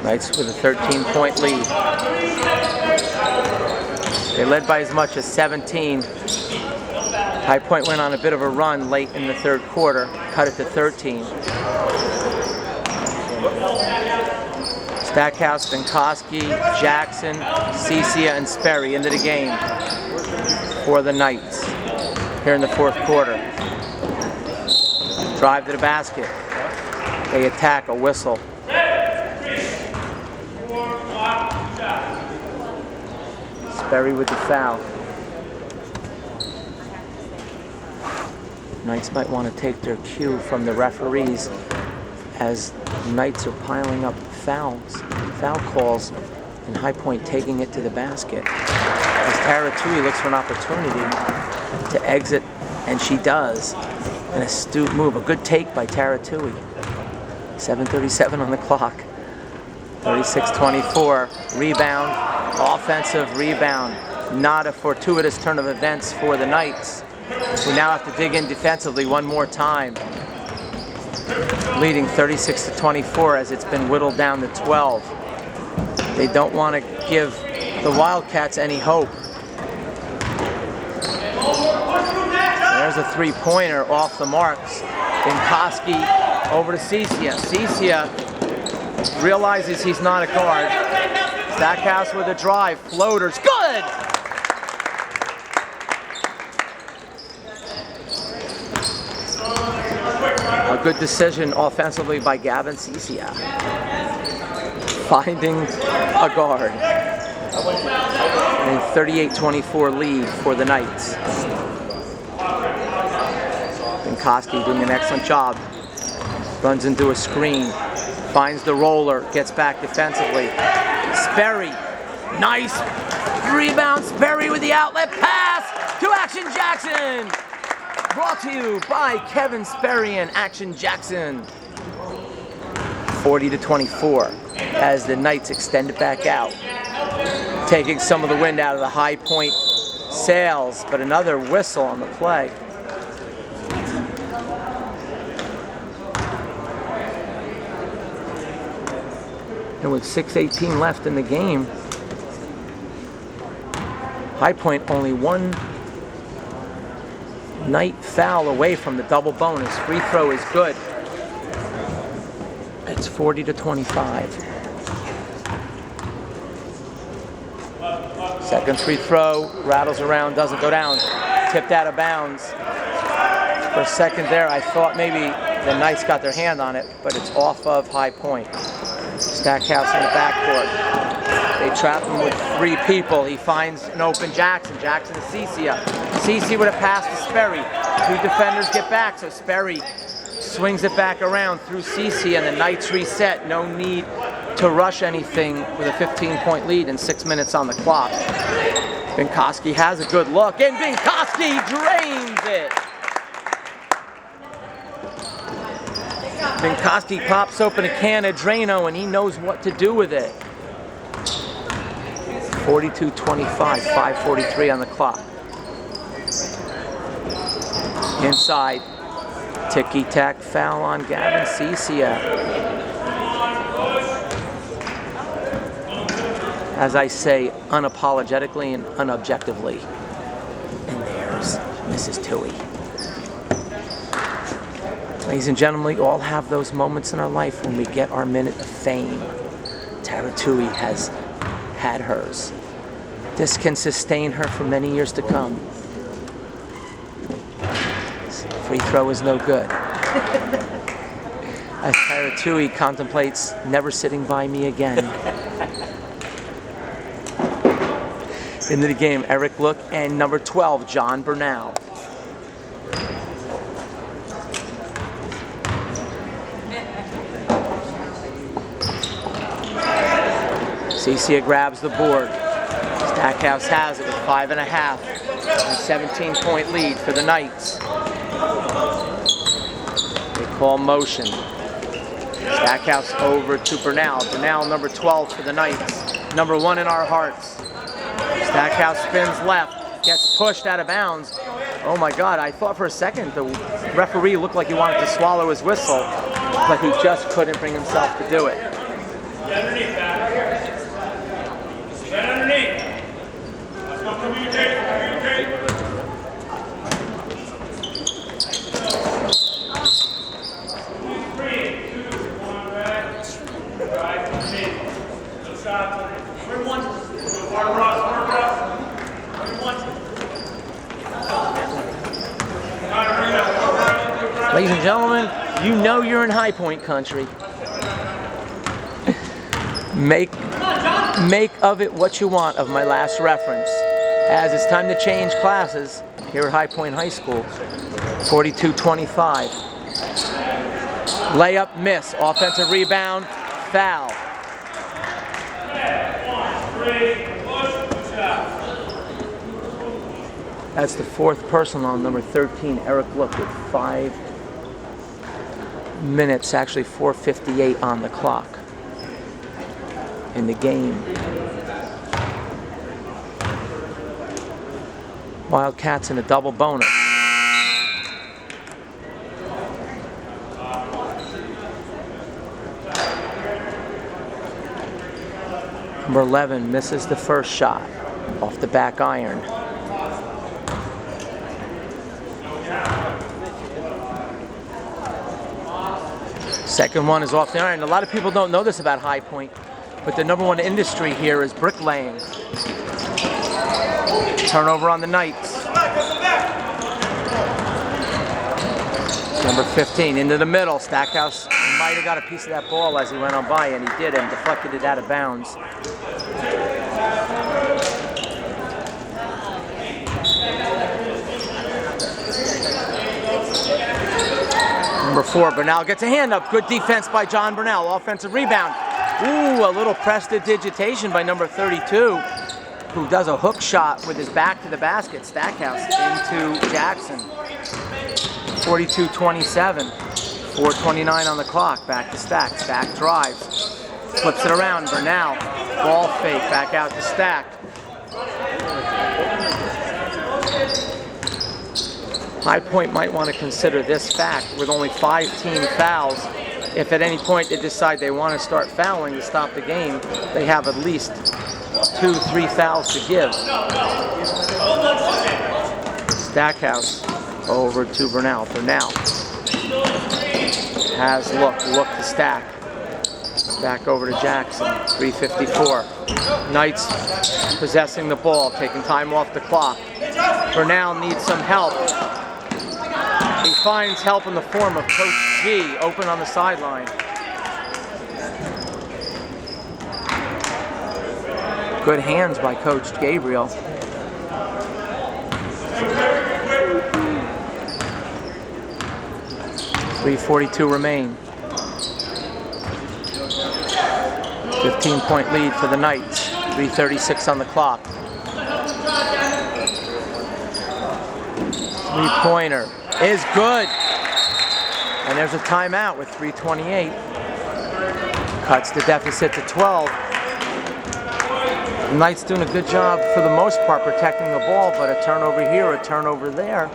Knights with a 13-point lead. They led by as much as 17. High Point went on a bit of a run late in the third quarter, cut it to 13. Stackhouse, Vinkoski, Jackson, Cicia, and Sperry into the game for the Knights here in the fourth quarter. Drive to the basket. They attack, a whistle. Sperry with the foul. Knights might want to take their cue from the referees as Knights are piling up foul calls, and High Point taking it to the basket. As Tara Tui looks for an opportunity to exit, and she does. An astute move, a good take by Tara Tui. 7:37 on the clock. 36-24. Rebound, offensive rebound. Not a fortuitous turn of events for the Knights, who now have to dig in defensively one more time. Leading 36-24 as it's been whittled down to 12. They don't want to give the Wildcats any hope. There's a three-pointer off the marks. Vinkoski over to Cicia. Cicia realizes he's not a guard. Stackhouse with a drive. Floaters. Good! A good decision offensively by Gavin Cicia. Finding a guard. And 38-24 lead for the Knights. Vinkoski doing an excellent job. Runs into a screen. Finds the roller. Gets back defensively. Sperry. Nice rebound. Sperry with the outlet pass to Action Jackson. Brought to you by Kevin Sperry and Action Jackson. 40-24. as the Knights extend it back out, taking some of the wind out of the High Point sails, but another whistle on the play. And with 6:18 left in the game, High Point only one Knight foul away from the double bonus. Free throw is good. It's 40-25. Second free throw, rattles around, doesn't go down. Tipped out of bounds. For a second there, I thought maybe the Knights got their hand on it, but it's off of High Point. Stackhouse in the backcourt. They trap him with 3 people. He finds an open Jackson. Jackson to Cece. Cece with a pass to Sperry. 2 defenders get back, so Sperry swings it back around through Cece, and the Knights reset. No need to rush anything with a 15-point lead and 6 minutes on the clock. Binkowski has a good look, and Binkowski drains it. Binkowski pops open a can of Drano, and he knows what to do with it. 42-25, 5:43 on the clock. Inside, ticky-tack foul on Gavin Cece. As I say, unapologetically and unobjectively. And there's Mrs. Tui. Ladies and gentlemen, we all have those moments in our life when we get our minute of fame. Tara Tui has had hers. This can sustain her for many years to come. Free throw is no good. As Tara Tui contemplates never sitting by me again. Into the game, Eric Look and number 12, John Bernal. Cece grabs the board. Stackhouse has it with 5.5. A 17-point lead for the Knights. They call motion. Stackhouse over to Bernal. Bernal, number 12 for the Knights. Number 1 in our hearts. Stackhouse spins left, gets pushed out of bounds. Oh my God, I thought for a second the referee looked like he wanted to swallow his whistle, but he just couldn't bring himself to do it. Get underneath that. Get underneath. Let's go communicate. Ladies and gentlemen, you know you're in High Point country. Make of it what you want of my last reference, as it's time to change classes here at High Point High School. 42-25. Layup miss, offensive rebound, foul. That's the 4th person on number 13, Eric Look, with 5 minutes, actually 4:58 on the clock in the game. Wildcats in a double bonus. Number 11 misses the first shot off the back iron. Second one is off the iron. A lot of people don't know this about High Point, but the number 1 industry here is bricklaying. Turnover on the Knights. Number 15 into the middle. Stackhouse might have got a piece of that ball as he went on by, and he did, and deflected it out of bounds. Number 4, Bernal gets a hand up. Good defense by John Bernal. Offensive rebound. Ooh, a little prestidigitation by number 32, who does a hook shot with his back to the basket. Stackhouse into Jackson. 42-27. 4:29 on the clock. Back to Stack. Stack drives. Flips it around. Bernal. Ball fake. Back out to Stack. High Point might want to consider this fact with only 5 team fouls. If at any point they decide they want to start fouling to stop the game, they have at least 2-3 fouls to give. Stackhouse over to Bernal. Bernal has look to Stack. Stack over to Jackson. 3:54. Knights possessing the ball, taking time off the clock. Bernal needs some help. He finds help in the form of Coach G, open on the sideline. Good hands by Coach Gabriel. .342 remain. 15-point lead for the Knights. 3:36 on the clock. Three-pointer is good. And there's a timeout with 3:28. Cuts the deficit to 12. The Knights doing a good job for the most part protecting the ball, but a turnover here, a turnover there.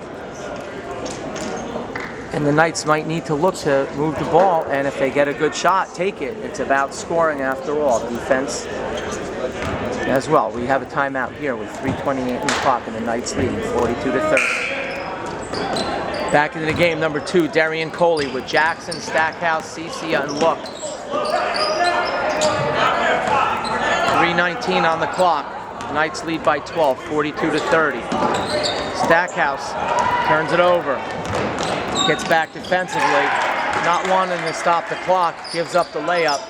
And the Knights might need to look to move the ball, and if they get a good shot, take it. It's about scoring after all. Defense as well. We have a timeout here with 3:28 on the clock, and the Knights leading 42-30. Back into the game, number 2, Darian Coley with Jackson, Stackhouse, Cicia, and Look. 3:19 on the clock. Knights lead by 12, 42-30. Stackhouse turns it over. Gets back defensively, not wanting to stop the clock, gives up the layup.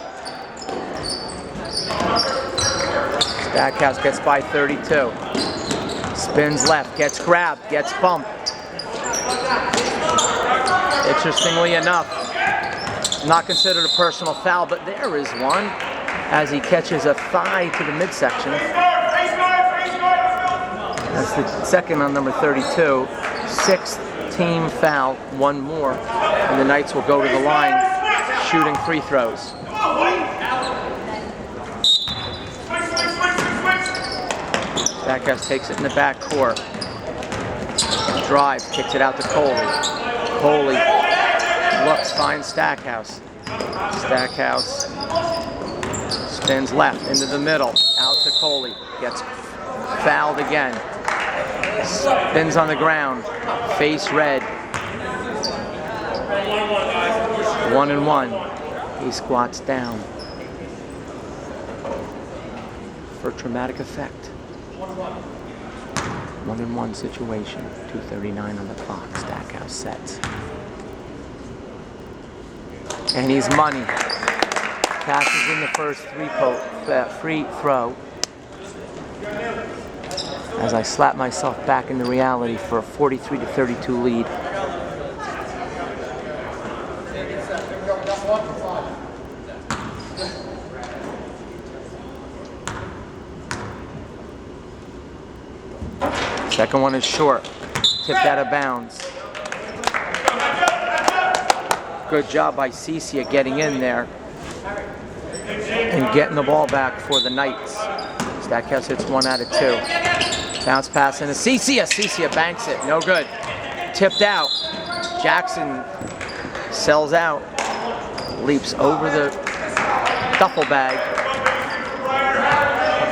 Stackhouse gets by 32. Spins left, gets grabbed, gets bumped. Interestingly enough, not considered a personal foul, but there is one as he catches a thigh to the midsection. That's the second on number 32. 6th team foul, one more, and the Knights will go to the line shooting free throws. Stackhouse takes it in the back court. Drives, kicks it out to Coley. Coley looks, finds Stackhouse. Stackhouse spins left into the middle, out to Coley. Gets fouled again. Spins on the ground, face red. 1-1. He squats down for traumatic effect. 1-1 situation. 2:39 on the clock. Stackhouse sets. And he's money. Passes in the first free throw. As I slap myself back into reality for a 43-32 lead. Second one is short. Tipped out of bounds. Good job by Cicia getting in there and getting the ball back for the Knights. Stackhouse hits 1 out of 2. Bounce pass into Cicia. Cicia banks it. No good. Tipped out. Jackson sells out. Leaps over the duffel bag.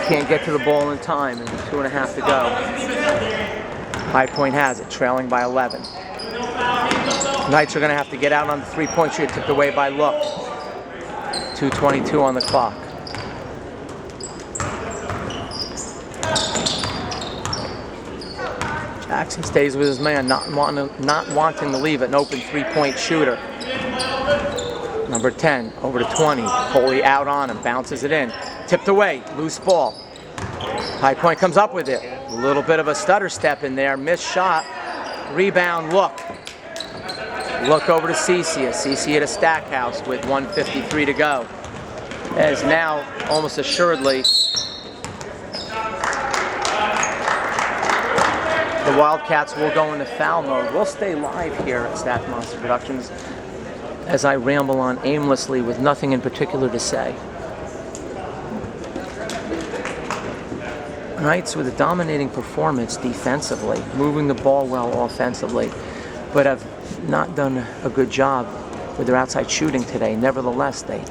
Can't get to the ball in time, and 2.5 to go. High Point has it, trailing by 11. Knights are going to have to get out on the 3-point shoot, tipped away by Look. 2:22 on the clock. Jackson stays with his man, not wanting to leave an open 3-point shooter. Number 10, over to 20. Coley out on him, bounces it in. Tipped away, loose ball. High Point comes up with it. A little bit of a stutter step in there, missed shot. Rebound, Look. Look over to Cicia. Cicia to Stackhouse with 1:53 to go. As now, almost assuredly, the Wildcats will go into foul mode. We'll stay live here at Stack Monster Productions as I ramble on aimlessly with nothing in particular to say. Knights with a dominating performance defensively, moving the ball well offensively, but have not done a good job with their outside shooting today. Nevertheless, they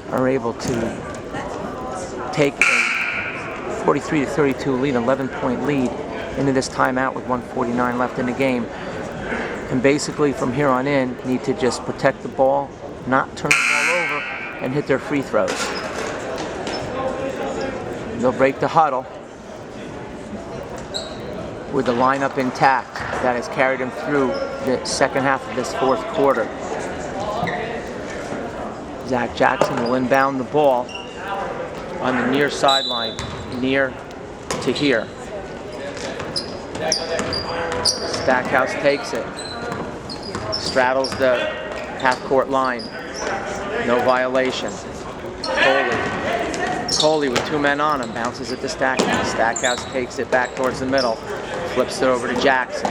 are able to take a 43-32 lead, 11-point lead into this timeout with 1:49 left in the game. And basically from here on in, need to just protect the ball, not turn the ball over, and hit their free throws. They'll break the huddle with the lineup intact that has carried them through the second half of this fourth quarter. Zach Jackson will inbound the ball on the near sideline, near to here. Stackhouse takes it, straddles the half-court line, no violation. Coley with 2 men on him, bounces it to Stackhouse. Stackhouse takes it back towards the middle, flips it over to Jackson.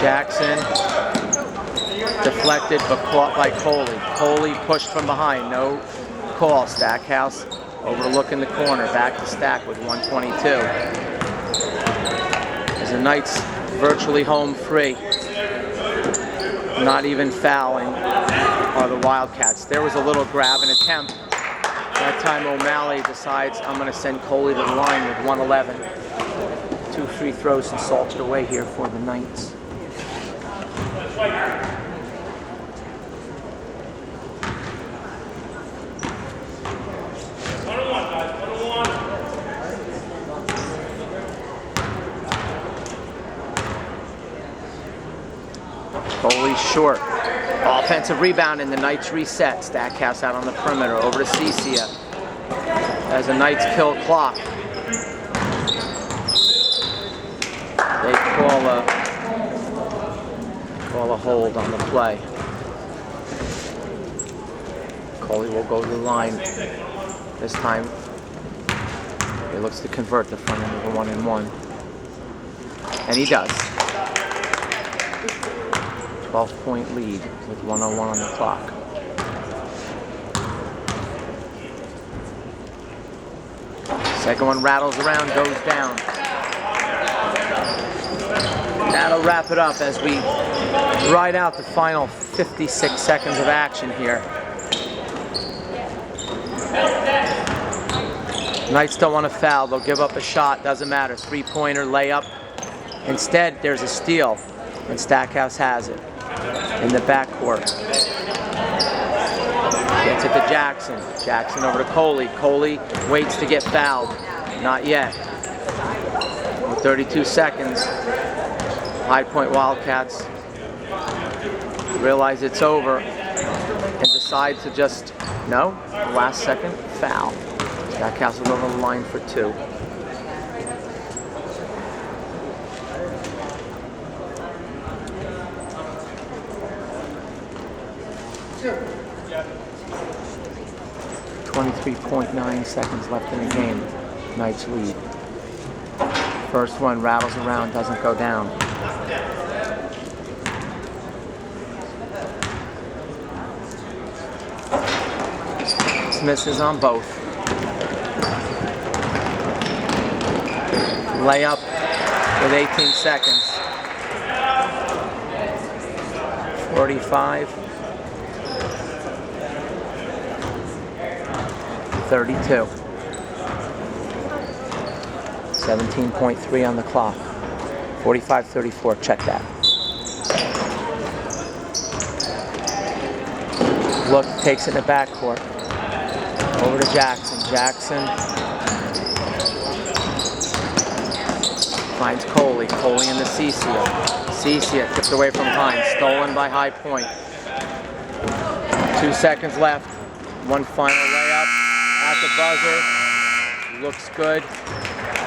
Jackson deflected but caught by Coley. Coley pushed from behind, no call. Stackhouse over to look in the corner, back to Stack with 1:22. As the Knights virtually home free, not even fouling are the Wildcats. There was a little grab and attempt. That time O'Malley decides I'm going to send Coley to the line with 1:11. 2 free throws and salted away here for the Knights. Coley short. Offensive rebound and the Knights reset. Stackhouse out on the perimeter over to Cicia as the Knights kill clock. They call a hold on the play. Coley will go to the line. This time he looks to convert the front end of a 1-and-1. And he does. 12-point lead with 1:01 on the clock. Second one rattles around, goes down. That'll wrap it up as we ride out the final 56 seconds of action here. Knights don't want to foul. They'll give up a shot. Doesn't matter. 3-pointer, layup. Instead, there's a steal, and Stackhouse has it in the backcourt. Gets it to Jackson. Jackson over to Coley. Coley waits to get fouled. Not yet. With 32 seconds, High Point Wildcats realize it's over and decide to just, no, last second, foul. Stackhouse will go to the line for 2. .9 seconds left in the game. Knights lead. First one rattles around, doesn't go down. Misses on both. Layup with 18 seconds. 45. 32. 17.3 on the clock. 45-34, check that. Look, takes it in the backcourt. Over to Jackson. Jackson finds Coley. Coley in the Cicia. Cicia tipped away from behind. Stolen by High Point. 2 seconds left. One final layup at the buzzer. Looks good.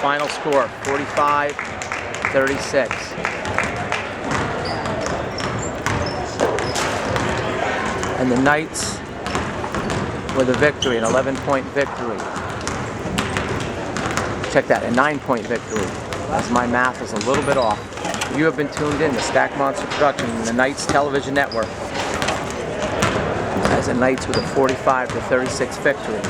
Final score, 45-36. And the Knights with a victory, an 11-point victory. Check that, a 9-point victory, as my math is a little bit off. You have been tuned in to Stack Monster Productions and the Knights Television Network. As the Knights with a 45-36 victory.